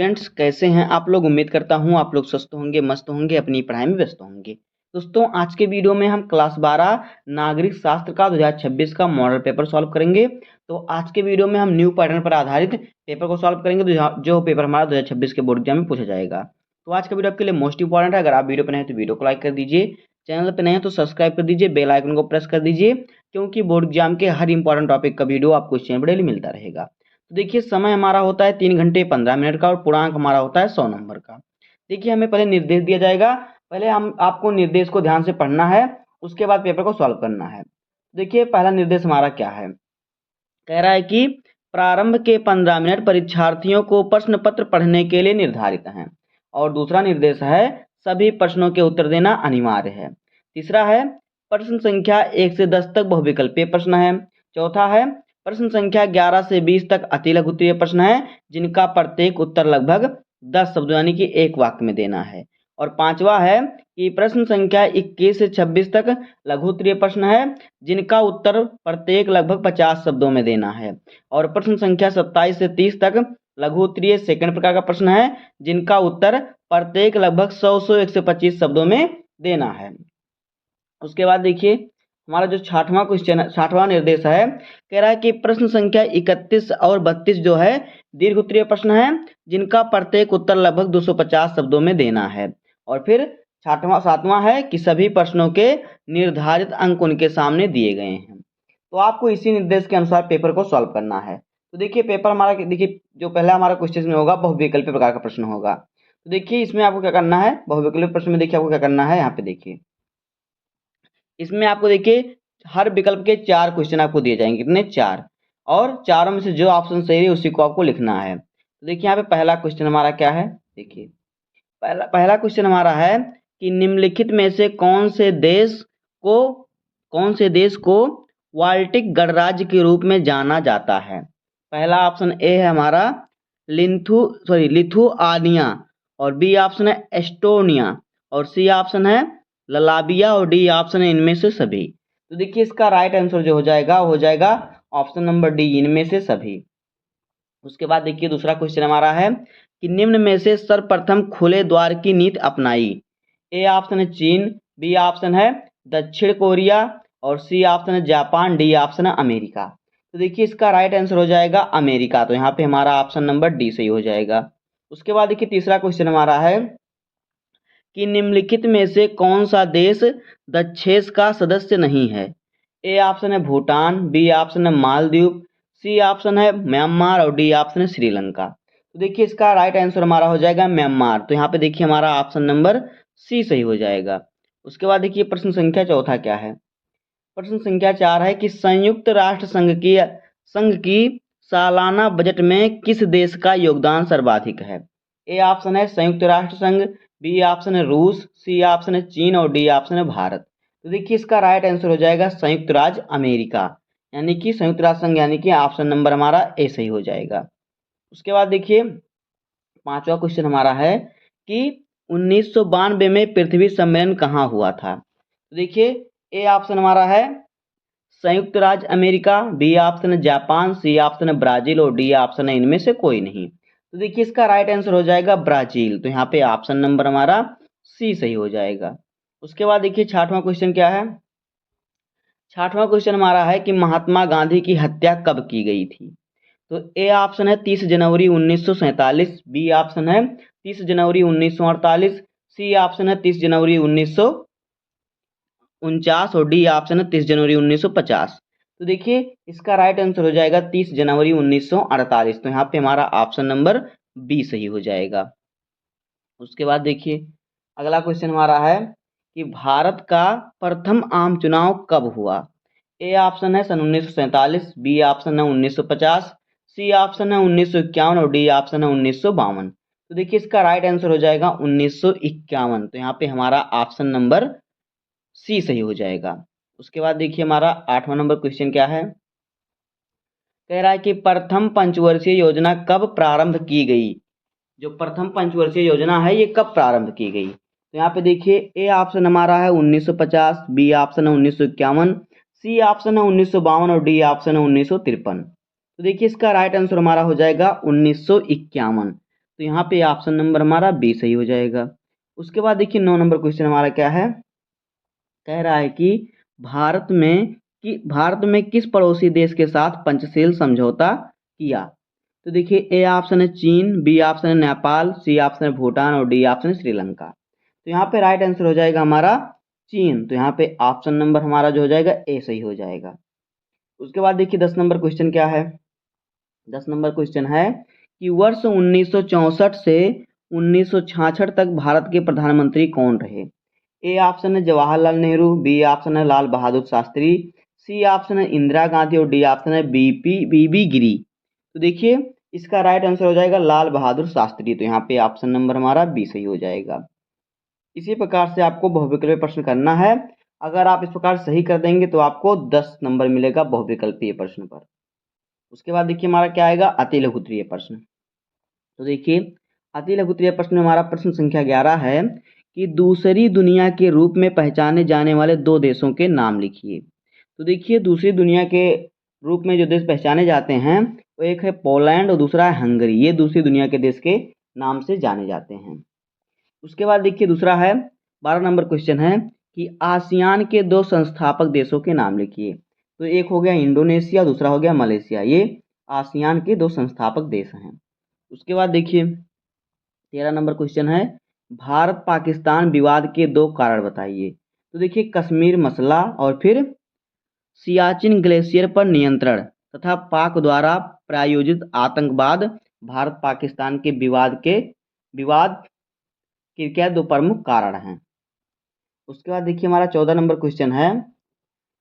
Students कैसे हैं आप लोग। उम्मीद करता हूँ आप लोग स्वस्थ होंगे, मस्त होंगे, अपनी पढ़ाई में व्यस्त होंगे। दोस्तों आज के वीडियो में हम क्लास 12 नागरिक शास्त्र का 2026 का मॉडल पेपर सॉल्व करेंगे। तो आज के वीडियो में हम न्यू पैटर्न पर आधारित पेपर को सॉल्व करेंगे जो पेपर हमारा 2026 के बोर्ड एग्जाम में पूछा जाएगा। तो आज का वीडियो आपके लिए मोस्ट इंपॉर्टेंट है। अगर आप वीडियो पर नए हैं तो वीडियो को लाइक कर दीजिए, चैनल पर नए हैं तो सब्सक्राइब कर दीजिए, बेल आइकन को प्रेस कर दीजिए, क्योंकि बोर्ड एग्जाम के हर इंपॉर्टेंट टॉपिक का वीडियो आपको इस चैनल पर डेली मिलता रहेगा। तो देखिए समय हमारा होता है 3 घंटे 15 मिनट का और पूर्णांक हमारा होता है 100 नंबर का। देखिए हमें पहले निर्देश दिया जाएगा, पहले हम आपको निर्देश को ध्यान से पढ़ना है, उसके बाद पेपर को सॉल्व करना है। देखिए पहला निर्देश हमारा क्या है, कह रहा है कि प्रारंभ के 15 मिनट परीक्षार्थियों को प्रश्न पत्र पढ़ने के लिए निर्धारित हैं। और दूसरा निर्देश है सभी प्रश्नों के उत्तर देना अनिवार्य है। तीसरा है प्रश्न संख्या 1 से 10 तक बहुविकल्पीय प्रश्न है। चौथा है प्रश्न संख्या 11 से 20 तक अति लघु उत्तरीय प्रश्न है, जिनका प्रत्येक उत्तर लगभग 10 शब्दों यानी कि एक वाक्य में देना है। और पांचवा है कि प्रश्न संख्या 21 से 26 तक लघु उत्तरीय प्रश्न है, जिनका उत्तर प्रत्येक लगभग 50 शब्दों में देना है। और प्रश्न संख्या 27 से 30 तक लघु उत्तरीय सेकंड प्रकार का प्रश्न है, जिनका उत्तर प्रत्येक लगभग 100 से 125 शब्दों में देना है। उसके बाद देखिए हमारा जो 60वां निर्देश है, कह रहा है कि प्रश्न संख्या 31 और 32 जो है दीर्घ उत्तरीय प्रश्न है, जिनका प्रत्येक उत्तर लगभग 250 शब्दों में देना है। और फिर 7वां है कि सभी प्रश्नों के निर्धारित अंक उनके सामने दिए गए हैं। तो आपको इसी निर्देश के अनुसार पेपर को सॉल्व करना है। तो देखिए पेपर हमारा, देखिए जो पहला हमारा क्वेश्चन में होगा बहुविकल्पीय प्रकार का प्रश्न होगा। तो देखिए इसमें आपको क्या करना है, बहुविकल्पीय प्रश्न में देखिए आपको क्या करना है, यहाँ पे देखिए इसमें आपको देखिए हर विकल्प के 4 क्वेश्चन आपको दिए जाएंगे, कितने 4, और चारों में से जो ऑप्शन सही है उसी को आपको लिखना है। तो देखिए यहाँ पे पहला क्वेश्चन हमारा क्या है, देखिए पहला क्वेश्चन हमारा है कि निम्नलिखित में से कौन से देश को बाल्टिक गणराज्य के रूप में जाना जाता है। पहला ऑप्शन ए है हमारा लिथुआनिया, और बी ऑप्शन है एस्टोनिया, और सी ऑप्शन है ललाबिया, और डी ऑप्शन है इनमें से सभी। तो देखिए इसका राइट आंसर जो हो जाएगा ऑप्शन नंबर डी, इनमें से सभी। उसके बाद देखिए दूसरा क्वेश्चन हमारा है कि निम्न में से सर्वप्रथम खुले द्वार की नीति अपनाई। ए ऑप्शन है चीन, बी ऑप्शन है दक्षिण कोरिया, और सी ऑप्शन है जापान, डी ऑप्शन है अमेरिका। तो देखिए इसका राइट आंसर हो जाएगा अमेरिका। तो यहाँ पे हमारा ऑप्शन नंबर डी सही हो जाएगा। उसके बाद देखिए तीसरा क्वेश्चन हमारा है कि निम्नलिखित में से कौन सा देश दक्षेस का सदस्य नहीं है। ए ऑप्शन है भूटान, बी ऑप्शन है मालदीव, सी ऑप्शन है म्यांमार, और डी ऑप्शन है श्रीलंका। तो देखिए इसका राइट आंसर हमारा हो जाएगा म्यांमार। तो यहाँ पे देखिए हमारा ऑप्शन नंबर सी सही हो जाएगा। उसके बाद देखिए प्रश्न संख्या चौथा क्या है, प्रश्न संख्या 4 है कि संयुक्त राष्ट्र संघ की सालाना बजट में किस देश का योगदान सर्वाधिक है। ए ऑप्शन है संयुक्त राष्ट्र संघ, बी ऑप्शन है रूस, सी ऑप्शन है चीन, और डी ऑप्शन है भारत। तो देखिए इसका राइट आंसर हो जाएगा संयुक्त राज्य अमेरिका, यानी कि संयुक्त राष्ट्र संघ, यानी कि ऑप्शन नंबर हमारा ए सही हो जाएगा। उसके बाद देखिए 5वां क्वेश्चन हमारा है कि 1992 में पृथ्वी सम्मेलन कहाँ हुआ था। तो देखिए ए ऑप्शन हमारा है संयुक्त राज्य अमेरिका, बी ऑप्शन है जापान, सी ऑप्शन है ब्राजील, और डी ऑप्शन है इनमें से कोई नहीं। तो देखिए इसका राइट आंसर हो जाएगा ब्राजील। तो यहाँ पे ऑप्शन नंबर हमारा सी सही हो जाएगा। उसके बाद देखिए 6वां क्वेश्चन क्या है, 6वां क्वेश्चन हमारा है कि महात्मा गांधी की हत्या कब की गई थी। तो ए ऑप्शन है 30 जनवरी 1947, बी ऑप्शन है 30 जनवरी 1948, सी ऑप्शन है 30 जनवरी 1949, और डी ऑप्शन है 30 जनवरी 1950। तो देखिए इसका राइट आंसर हो जाएगा 30 जनवरी 1948। तो यहाँ पे हमारा ऑप्शन नंबर बी सही हो जाएगा। उसके बाद देखिए अगला क्वेश्चन हमारा है कि भारत का प्रथम आम चुनाव कब हुआ। ए ऑप्शन है सन 1947, बी ऑप्शन है 1950, सी ऑप्शन है 1951, और डी ऑप्शन है 1952। तो देखिए इसका राइट आंसर हो जाएगा 1951। तो यहाँ पे हमारा ऑप्शन नंबर सी सही हो जाएगा। उसके बाद देखिए हमारा 8वां नंबर क्वेश्चन क्या है, कह रहा है कि प्रथम पंचवर्षीय योजना कब प्रारंभ की गई। जो प्रथम पंचवर्षीय योजना है ये कब प्रारंभ की गई। तो यहाँ पे देखिए ए ऑप्शन हमारा है 1950, बी ऑप्शन है 1951, सी ऑप्शन है 1952, और डी ऑप्शन है 1953। तो देखिए इसका राइट आंसर हमारा हो जाएगा 1951। तो यहाँ पे ऑप्शन नंबर हमारा बी सही हो जाएगा। उसके बाद देखिए 9 नंबर क्वेश्चन हमारा क्या है, कह रहा है कि भारत में किस पड़ोसी देश के साथ पंचशील समझौता किया। तो देखिए ए ऑप्शन है चीन, बी ऑप्शन है नेपाल, सी ऑप्शन है भूटान और डी ऑप्शन है श्रीलंका। तो यहाँ पे राइट आंसर हो जाएगा हमारा चीन। तो यहाँ पे ऑप्शन नंबर हमारा जो हो जाएगा ए सही हो जाएगा। उसके बाद देखिए 10 नंबर क्वेश्चन क्या है, 10 नंबर क्वेश्चन है कि वर्ष 1964 से 1966 तक भारत के प्रधानमंत्री कौन रहे। ए ऑप्शन है जवाहरलाल नेहरू, बी ऑप्शन है लाल बहादुर शास्त्री, सी ऑप्शन है इंदिरा गांधी और डी ऑप्शन है बीबी गिरी। तो देखिए इसका राइट आंसर हो जाएगा लाल बहादुर शास्त्री। तो यहाँ पे ऑप्शन नंबर हमारा बी सही हो जाएगा। इसी प्रकार से आपको बहुविकल्पीय प्रश्न करना है। अगर आप इस प्रकार सही कर देंगे तो आपको 10 नंबर मिलेगा बहुविकल्पीय प्रश्न पर। उसके बाद देखिए हमारा क्या आएगा, अति लघुत्तरीय प्रश्न। तो देखिए अति लघुत्तरीय प्रश्न में हमारा प्रश्न संख्या 11 है कि दूसरी दुनिया के रूप में पहचाने जाने वाले दो देशों के नाम लिखिए। तो देखिए दूसरी दुनिया के रूप में जो देश पहचाने जाते हैं वो एक है पोलैंड और दूसरा है हंगरी। ये दूसरी दुनिया के देश के नाम से जाने जाते हैं। उसके बाद देखिए दूसरा है 12 नंबर क्वेश्चन है कि आसियान के दो संस्थापक देशों के नाम लिखिए। तो एक हो गया इंडोनेशिया, दूसरा हो गया मलेशिया। ये आसियान के दो संस्थापक देश हैं। उसके बाद देखिए 13 नंबर क्वेश्चन है भारत पाकिस्तान विवाद के दो कारण बताइए। तो देखिए कश्मीर मसला और फिर सियाचिन ग्लेशियर पर नियंत्रण तथा पाक द्वारा प्रायोजित आतंकवाद भारत पाकिस्तान के विवाद के क्या दो प्रमुख कारण हैं। उसके बाद देखिए हमारा 14 नंबर क्वेश्चन है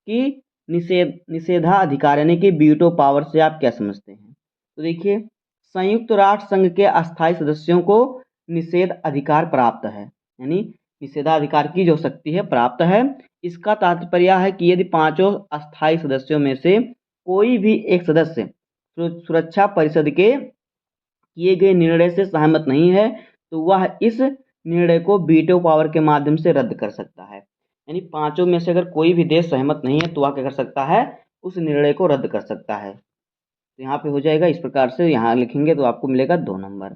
कि निषेधाधिकार यानी कि वीटो पावर से आप क्या समझते हैं। तो देखिए संयुक्त राष्ट्र संघ के अस्थायी सदस्यों को निषेध अधिकार प्राप्त है, यानी निषेधाधिकार की जो शक्ति है प्राप्त है। इसका तात्पर्य है कि यदि पांचों अस्थायी सदस्यों में से कोई भी एक सदस्य सुरक्षा परिषद के किए गए निर्णय से सहमत नहीं है तो वह इस निर्णय को वीटो पावर के माध्यम से रद्द कर सकता है। यानी पांचों में से अगर कोई भी देश सहमत नहीं है तो वह क्या कर सकता है, उस निर्णय को रद्द कर सकता है। तो यहाँ पे हो जाएगा इस प्रकार से, यहाँ लिखेंगे तो आपको मिलेगा 2 नंबर।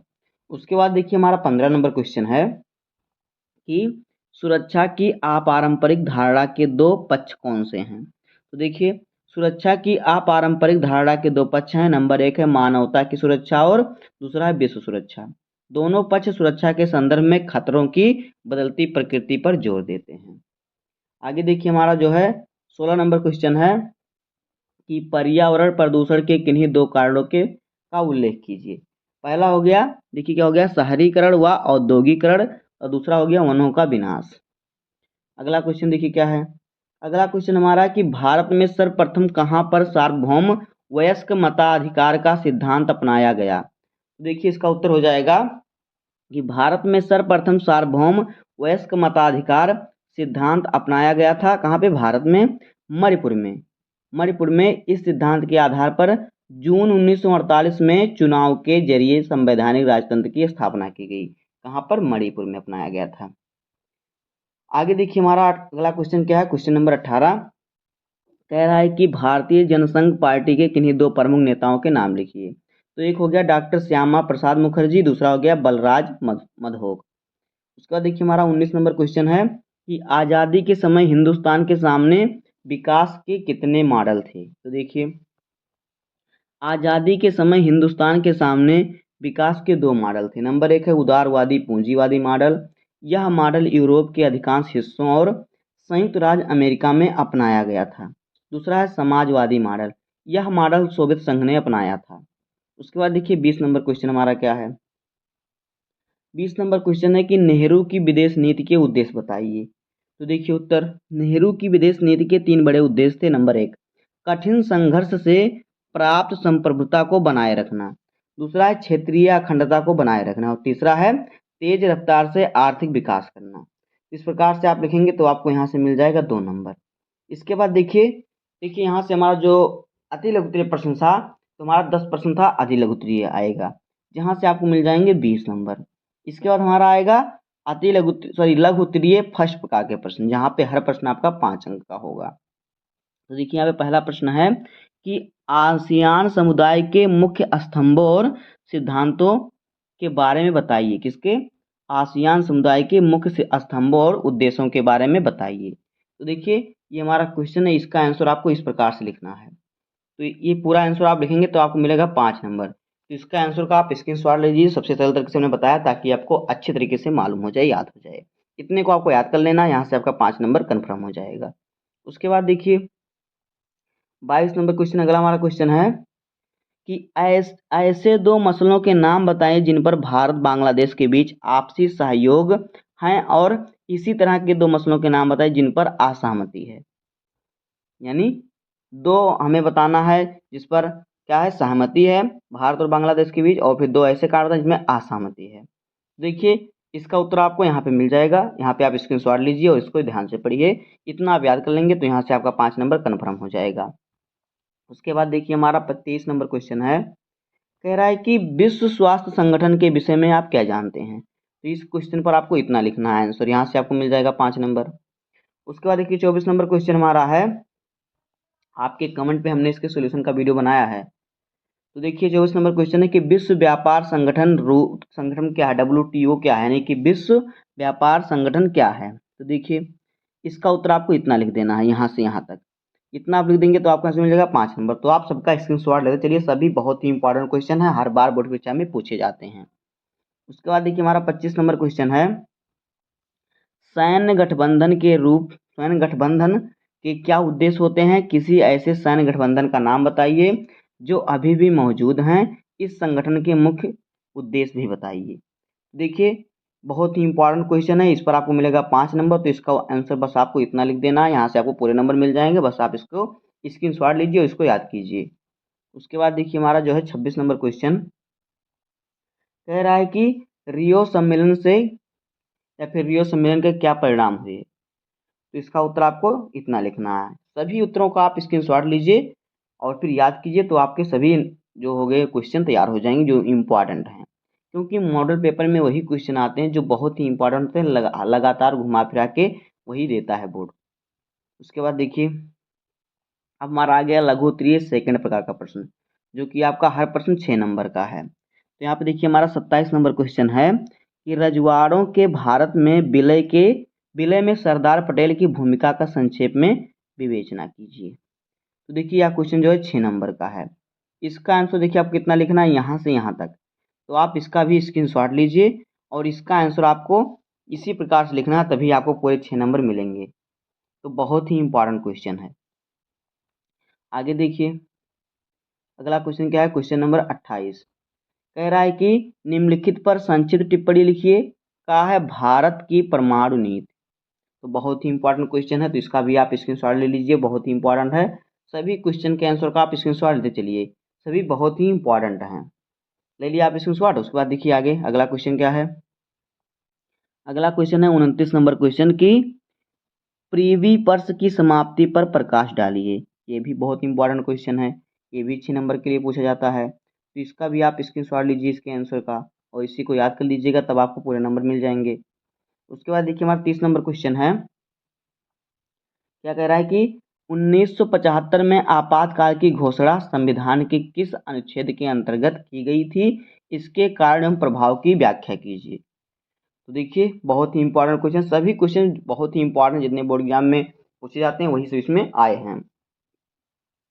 उसके बाद देखिए हमारा 15 नंबर क्वेश्चन है कि सुरक्षा की अपारंपरिक धारणा के दो पक्ष कौन से हैं। तो देखिए सुरक्षा की अपारंपरिक धारणा के दो पक्ष हैं। नंबर 1 है मानवता की सुरक्षा और दूसरा है विश्व सुरक्षा। दोनों पक्ष सुरक्षा के संदर्भ में खतरों की बदलती प्रकृति पर जोर देते हैं। आगे देखिए हमारा जो है 16 नंबर क्वेश्चन है कि पर्यावरण प्रदूषण के किन्हीं दो कारणों के का उल्लेख कीजिए। पहला हो गया देखिए क्या हो गया, शहरीकरण व औद्योगिकरण और दूसरा हो गया वनों का विनाश। अगला क्वेश्चन देखिए क्या है, अगला क्वेश्चन हमारा कि भारत में सर्वप्रथम कहाँ पर सार्वभौम वयस्क मताधिकार का सिद्धांत अपनाया गया। देखिए इसका उत्तर हो जाएगा कि भारत में सर्वप्रथम सार्वभौम वयस्क मताधिकार सिद्धांत अपनाया गया था। कहाँ पे, भारत में मणिपुर में। मणिपुर में इस सिद्धांत के आधार पर जून 1948 में चुनाव के जरिए संवैधानिक राजतंत्र की स्थापना की गई। कहाँ पर, मणिपुर में अपनाया गया था। आगे देखिए हमारा अगला क्वेश्चन क्या है, क्वेश्चन नंबर 18 कह रहा है कि भारतीय जनसंघ पार्टी के किन्हीं दो प्रमुख नेताओं के नाम लिखिए। तो एक हो गया डॉक्टर श्यामा प्रसाद मुखर्जी, दूसरा हो गया बलराज मधोक। उसके बाद देखिए हमारा 19 नंबर क्वेश्चन है कि आज़ादी के समय हिंदुस्तान के सामने विकास के कितने मॉडल थे। तो देखिए आज़ादी के समय हिंदुस्तान के सामने विकास के दो मॉडल थे। नंबर 1 है उदारवादी पूंजीवादी मॉडल। यह मॉडल यूरोप के अधिकांश हिस्सों और संयुक्त राज्य अमेरिका में अपनाया गया था। दूसरा है समाजवादी मॉडल। यह मॉडल सोवियत संघ ने अपनाया था। उसके बाद देखिए 20 नंबर क्वेश्चन हमारा क्या है, 20 नंबर क्वेश्चन है कि नेहरू की विदेश नीति के उद्देश्य बताइए। तो देखिए उत्तर, नेहरू की विदेश नीति के 3 बड़े उद्देश्य थे। नंबर 1 कठिन संघर्ष से प्राप्त संप्रभुता को बनाए रखना, दूसरा है क्षेत्रीय अखंडता को बनाए रखना और तीसरा है तेज रफ्तार से आर्थिक विकास करना। इस प्रकार से आप लिखेंगे तो आपको यहाँ से मिल जाएगा 2 नंबर। इसके बाद देखिए यहाँ से हमारा जो अति लघुत्तरीय प्रश्न था तो हमारा 10 प्रश्न था अति लघुत्तरीय आएगा, जहाँ से आपको मिल जाएंगे 20 नंबर। इसके बाद हमारा आएगा लघुत्तरीय फर्स्ट प्रकार के प्रश्न, जहाँ पे हर प्रश्न आपका 5 अंक का होगा। तो देखिए यहाँ पे पहला प्रश्न है कि आसियान समुदाय के मुख्य स्तंभों और सिद्धांतों के बारे में बताइए। किसके? आसियान समुदाय के मुख्य स्तंभों और उद्देश्यों के बारे में बताइए। तो देखिए ये हमारा क्वेश्चन है, इसका आंसर आपको इस प्रकार से लिखना है। तो ये पूरा आंसर आप लिखेंगे तो आपको मिलेगा 5 नंबर। तो इसका आंसर का आप स्क्रीनशॉट लीजिए, सबसे सरल तरीके से मैंने बताया ताकि आपको अच्छे तरीके से मालूम हो जाए, याद हो जाए। इतने को आपको याद कर लेना, यहाँ से आपका 5 नंबर कन्फर्म हो जाएगा। उसके बाद देखिए 22 नंबर क्वेश्चन, अगला हमारा क्वेश्चन है कि ऐसे दो मसलों के नाम बताएं जिन पर भारत बांग्लादेश के बीच आपसी सहयोग है, और इसी तरह के दो मसलों के नाम बताएं जिन पर असहमति है। यानी दो हमें बताना है जिस पर क्या है, सहमति है भारत और बांग्लादेश के बीच, और फिर दो ऐसे कारण जिसमें असहमति है। देखिए इसका उत्तर आपको यहाँ पे मिल जाएगा, यहाँ पे आप स्क्रीनशॉट लीजिए और इसको ध्यान से पढ़िए। इतना आप याद कर लेंगे तो यहाँ से आपका 5 नंबर कन्फर्म हो जाएगा। उसके बाद देखिए हमारा 23 नंबर क्वेश्चन है, कह रहा है कि विश्व स्वास्थ्य संगठन के विषय में आप क्या जानते हैं। तो इस क्वेश्चन पर आपको इतना लिखना है आंसर, यहाँ से आपको मिल जाएगा 5 नंबर। उसके बाद देखिए 24 नंबर क्वेश्चन हमारा है, आपके कमेंट पे हमने इसके सोल्यूशन का वीडियो बनाया है। तो देखिए 24 नंबर क्वेश्चन है कि विश्व व्यापार संगठन क्या है, WTO क्या है, यानी कि विश्व व्यापार संगठन क्या है। तो देखिए इसका उत्तर आपको इतना लिख देना है, यहाँ से यहाँ तक इतना आप लिख देंगे तो आपको यहाँ से मिल जाएगा 5 नंबर। तो आप सबका स्क्रीनशॉट लेते चलिए, सभी बहुत ही इंपॉर्टेंट क्वेश्चन है, हर बार बोर्ड परीक्षा में पूछे जाते हैं। उसके बाद देखिए हमारा 25 नंबर क्वेश्चन है, सैन्य गठबंधन के क्या उद्देश्य होते हैं, किसी ऐसे सैन्य गठबंधन का नाम बताइए जो अभी भी मौजूद हैं, इस संगठन के मुख्य उद्देश्य भी बताइए। देखिए बहुत ही इंपॉर्टेंट क्वेश्चन है, इस पर आपको मिलेगा 5 नंबर। तो इसका आंसर बस आपको इतना लिख देना है, यहाँ से आपको पूरे नंबर मिल जाएंगे, बस आप इसको स्क्रीनशॉट लीजिए और इसको याद कीजिए। उसके बाद देखिए हमारा जो है 26 नंबर क्वेश्चन कह रहा है कि रियो सम्मेलन से या फिर रियो सम्मेलन के क्या परिणाम हुए। तो इसका उत्तर आपको इतना लिखना है। सभी उत्तरों का आप स्क्रीनशॉट लीजिए और फिर याद कीजिए, तो आपके सभी जो हो गए क्वेश्चन तैयार हो जाएंगे जो इम्पॉर्टेंट हैं, क्योंकि मॉडल पेपर में वही क्वेश्चन आते हैं जो बहुत ही इंपॉर्टेंट होते हैं, लगातार घुमा फिरा के वही देता है बोर्ड। उसके बाद देखिए अब हमारा आ गया लघु उत्तरीय सेकंड प्रकार का प्रश्न, जो कि आपका हर प्रश्न 6 नंबर का है। तो यहाँ पे देखिए हमारा 27 नंबर क्वेश्चन है कि रजवाड़ों के भारत में विलय में सरदार पटेल की भूमिका का संक्षेप में विवेचना कीजिए। तो देखिए यह क्वेश्चन जो है 6 नंबर का है। इसका आंसर देखिए आपको कितना लिखना है, यहाँ से यहाँ तक। तो आप इसका भी स्क्रीनशॉट लीजिए और इसका आंसर आपको इसी प्रकार से लिखना है, तभी आपको पूरे 6 नंबर मिलेंगे। तो बहुत ही इंपॉर्टेंट क्वेश्चन है। आगे देखिए अगला क्वेश्चन क्या है, क्वेश्चन नंबर 28 कह रहा है कि निम्नलिखित पर संक्षिप्त टिप्पणी लिखिए। कहा है भारत की परमाणु नीति। तो बहुत ही इंपॉर्टेंट क्वेश्चन है, तो इसका भी आप स्क्रीनशॉट ले लीजिए, बहुत ही इंपॉर्टेंट है। सभी क्वेश्चन के आंसर का आप स्क्रीनशॉट लेते चलिए, सभी बहुत ही इंपॉर्टेंट हैं। ले लिया आप स्क्रीनशॉट। उसके बाद देखिए आगे अगला क्वेश्चन क्या है, अगला क्वेश्चन है 29 नंबर क्वेश्चन की प्रीवी पर्स की समाप्ति पर प्रकाश डालिए। ये भी बहुत इंपॉर्टेंट क्वेश्चन है, ये भी 6 नंबर के लिए पूछा जाता है। तो इसका भी आप स्क्रीनशॉट लीजिए इसके आंसर का और इसी को याद कर लीजिएगा, तब आपको पूरे नंबर मिल जाएंगे। उसके बाद देखिए हमारा 30 नंबर क्वेश्चन है, क्या कह रहा है कि 1975 में आपातकाल की घोषणा संविधान के किस अनुच्छेद के अंतर्गत की गई थी, इसके कारण एवं प्रभाव की व्याख्या कीजिए। तो देखिए बहुत ही इंपॉर्टेंट क्वेश्चन, सभी क्वेश्चन बहुत ही इंपॉर्टेंट जितने बोर्ड एग्जाम में पूछे जाते हैं वही सब इसमें आए हैं।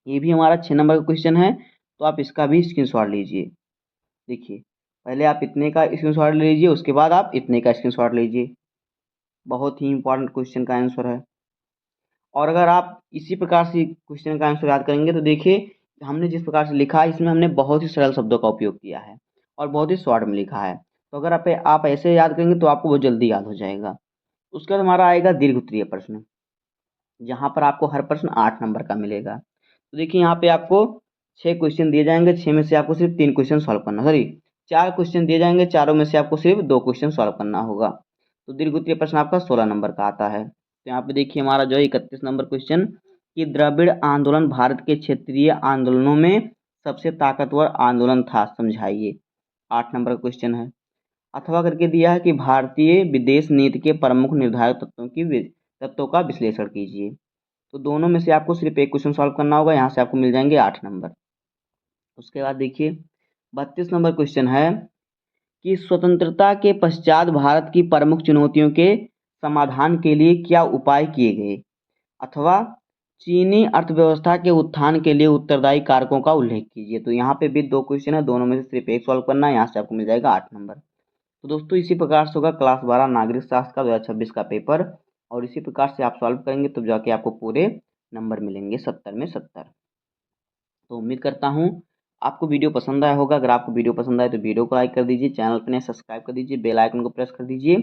ये भी हमारा 6 नंबर का क्वेश्चन है, तो आप इसका भी स्क्रीनशॉट लीजिए। देखिए पहले आप इतने का स्क्रीनशॉट ले लीजिए, उसके बाद आप इतने का स्क्रीनशॉट लीजिए, बहुत ही इंपॉर्टेंट क्वेश्चन का आंसर है। और अगर आप इसी प्रकार से क्वेश्चन का आंसर याद करेंगे तो देखिए हमने जिस प्रकार से लिखा है इसमें हमने बहुत ही सरल शब्दों का उपयोग किया है और बहुत ही शॉर्ट में लिखा है। तो अगर आप ऐसे याद करेंगे तो आपको बहुत जल्दी याद हो जाएगा। उसके बाद हमारा आएगा दीर्घ उत्तरीय प्रश्न, जहाँ पर आपको हर प्रश्न 8 नंबर का मिलेगा। तो देखिए यहाँ पे आपको 6 क्वेश्चन दिए जाएंगे, 6 में से आपको सिर्फ 3 क्वेश्चन सॉल्व करना, सॉरी 4 क्वेश्चन दिए जाएंगे, चारों में से आपको सिर्फ 2 क्वेश्चन सॉल्व करना होगा। तो दीर्घ उत्तरीय प्रश्न आपका 16 नंबर का आता है। तो यहाँ पे देखिए हमारा जो है 31 नंबर क्वेश्चन कि द्रविड़ आंदोलन भारत के क्षेत्रीय आंदोलनों में सबसे ताकतवर आंदोलन था, समझाइए। 8 नंबर का क्वेश्चन है। अथवा करके दिया है कि भारतीय विदेश नीति के प्रमुख निर्धारक तत्वों का विश्लेषण कीजिए। तो दोनों में से आपको सिर्फ एक क्वेश्चन सॉल्व करना होगा, यहाँ से आपको मिल जाएंगे 8 नंबर। उसके बाद देखिए 32 नंबर क्वेश्चन है कि स्वतंत्रता के पश्चात भारत की प्रमुख चुनौतियों के समाधान के लिए क्या उपाय किए गए, अथवा चीनी अर्थव्यवस्था के उत्थान के लिए उत्तरदायी कारकों का उल्लेख कीजिए। तो यहाँ पे भी 2 क्वेश्चन है, दोनों में से सिर्फ एक सॉल्व करना है, यहाँ से आपको मिल जाएगा 8 नंबर। तो दोस्तों इसी प्रकार से होगा क्लास 12 नागरिक शास्त्र का 2026 का पेपर, और इसी प्रकार से आप सॉल्व करेंगे तो जाके आपको पूरे नंबर मिलेंगे 70 में 70। तो उम्मीद करता हूँ आपको वीडियो पसंद आया होगा। अगर आपको वीडियो पसंद आए तो वीडियो को लाइक कर दीजिए, चैनल पर नए सब्सक्राइब कर दीजिए, बेल आइकन को प्रेस कर दीजिए,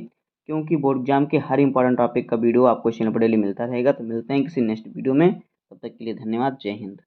क्योंकि बोर्ड एग्जाम के हर इंपॉर्टेंट टॉपिक का वीडियो आपको चैनल पर डेली मिलता रहेगा। तो मिलते हैं किसी नेक्स्ट वीडियो में, तब तक के लिए धन्यवाद। जय हिंद।